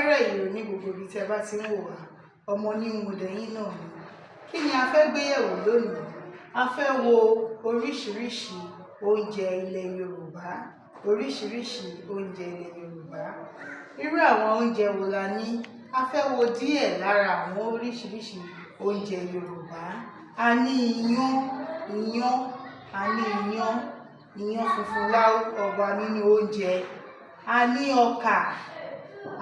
fẹ́rẹ̀ ìrò ní gbogbo ibi tí ẹ bá ti ń wò wá, ọmọ ní Mọ́dẹ̀yìn náà ni. Kí ni a fẹ́ gbé yẹ̀wò lónìí? A fẹ́ wo oríṣiríṣi oúnjẹ ilẹ̀ Yorùbá, oríṣiríṣi oúnjẹ ilẹ̀ Yorùbá. Irú àwọn oúnjẹ wo la ní? A fẹ́ wo díẹ̀ lára àwọn oríṣiríṣi oúnjẹ Yorùbá. A ní iyán, iyán funfun láú ọba nínú oúnjẹ. A ní ọkà,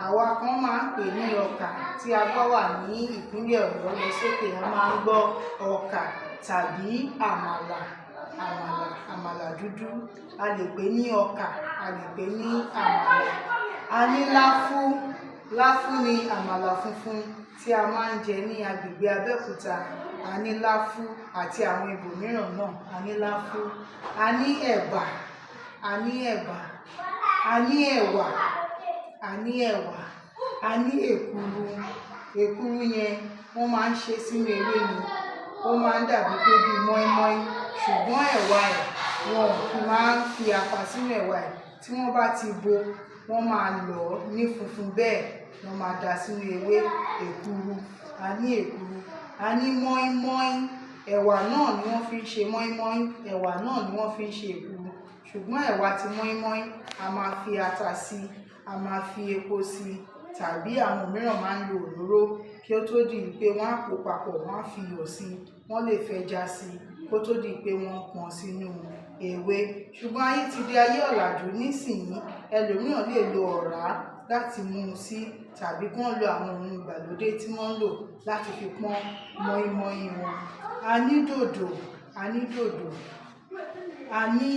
àwa kan máa ń pè ní ọkà. Tí a bá wà ní ìpínlẹ̀ Ọ̀yọ́ lọ sókè, a máa ń gbọ́ ọkà tàbí àmàlà dúdú. A lè pè ní ọkà, a lè pè ní àmàlà. A ní láfú, láfú ni àmàlà funfun tí a máa ń jẹ ní agbègbè Abẹ́òkúta. A ní láfú àti àwọn ibòmíràn náà. A ní láfú. A ní ẹ̀bà, a ní ẹ̀wà, a ní èkuru. Èkuru yẹn wọ́n máa ń ṣe sínú ewé ni. Ó máa ń dàbí pé bí mọ́ínmọ́ín, ṣùgbọ́n ẹ̀wà ẹ̀ wọn kì í máa ń fi ata sínú ẹ̀wà ẹ̀. Tí wọ́n bá ti bò, wọ́n máa lọ̀ ọ́ ní funfun bẹ́ẹ̀, wọ́n máa dà sínú ewé èkuru. A ní èkuru. A ní mọ́ínmọ́ín. Ẹ̀wà náà ni wọ́n fi ń ṣe mọ́ínmọ́ín, ẹ̀wà náà ni wọ́n fi ń ṣe èkuru. Ṣùgbọ́n ẹ̀wà ti mọ́ínmọ́ín, a máa fi ata sí i, a máa fi epo sí i, tàbí àwọn mìíràn máa ń lo òróró kí ó tó di pé wọ́n á pò papọ̀, wọ́n á fi iyọ̀ sí i, wọ́n lè fẹja sí i kó tó di pé wọ́n pọ́n sínú ewé. Ṣùgbọ́n ayé ti di ayé ọ̀làjú nísìnyí, ẹlòmíràn lè lo ọ̀rá láti mú un sí, tàbí kí wọ́n lo àwọn ohun ìgbàlódé tí wọ́n ń lò láti fi pọ́n mọ́ínmọ́ín wọn. A ní dòdò, a ní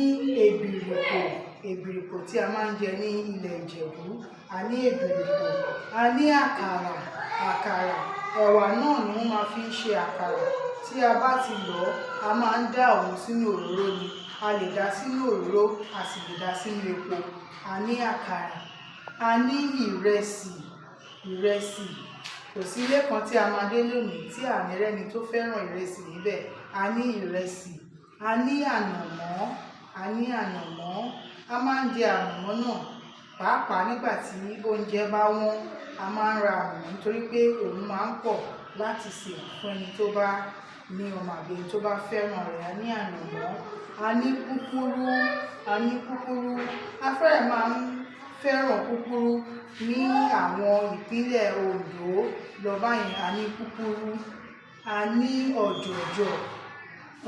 èbìrìpò tí a máa ń jẹ ní ilẹ̀ Ìjẹ̀bú. A ní èbìrìpò. A ní àkàrà, ẹ̀wà náà ni wọ́n máa fi ń ṣe àkàrà. Tí a bá ti lọ̀ ọ́, a máa ń dà òun sínú òróró ni. A lè dà sínú òróró, a sì lè dà sínú epo. A ní àkàrà. A ní ìrẹsì. Kò sí ilé kan tí a máa dé lónìí tí àní rẹ́ni tó fẹ́ràn ìrẹsì níbẹ̀. A ní ìrẹsì. A ní ànàmọ́. A máa ń jẹ ànàmọ́ náà, pàápàá nígbà tí oúnjẹ bá wọ́n. A máa ń ra ànàmọ́ nítorí pé òun máa ń pọ̀ láti sè fún ẹni tó bá ní ọmọ àbí ẹni tó bá fẹ́ràn rẹ̀. A ní ànàmọ́. A ní púpúrú. A fẹ́rẹ̀ máa ń fẹ́ràn púpúrú ní àwọn ìpínlẹ̀ Oǹdó lọ báyìí. A ní púpúrú. A ní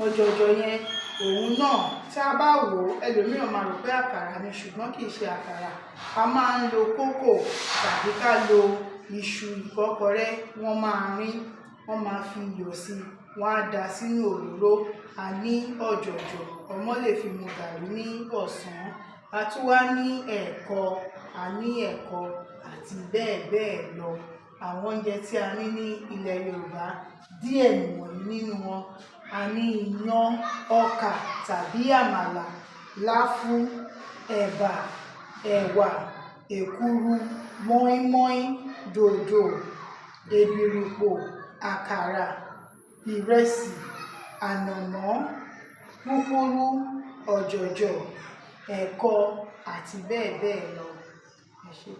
ọ̀jọ̀jọ̀ yẹn, òun náà tí a bá wò ó, ẹlòmíràn máa rò pé àkàrà ni, ṣùgbọ́n kì í ṣe àkàrà. A máa ń lo kókò tàbí ká lo iṣu ìkọ́kọrẹ́. Wọ́n máa rín, wọ́n máa fi iyọ̀ sí i, wọ́n á dà sínú òróró. A ní ọ̀jọ̀jọ̀, ọmọ lè fi mu gàrí ní ọ̀sán. A tún wá ní ẹ̀kọ, àti bẹ́ẹ̀ bẹ́ẹ̀ lọ. Àwọn oúnjẹ tí a ní ní ilẹ̀ Yorùbá, díẹ̀ nìwọ̀nyí nínú wọn. A ní iyán, ọkà tàbí àmàlà, láfú, ẹ̀bà, ẹ̀wà, èkuru, mọ́ínmọ́ín, dòdò, èbìrìpò, àkàrà, ìrẹsì, ànàmọ́, púpúrú, ọ̀jọ̀jọ̀, ẹ̀kọ àti bẹ́ẹ̀ bẹ́ẹ̀ lọ. Ẹ ṣé.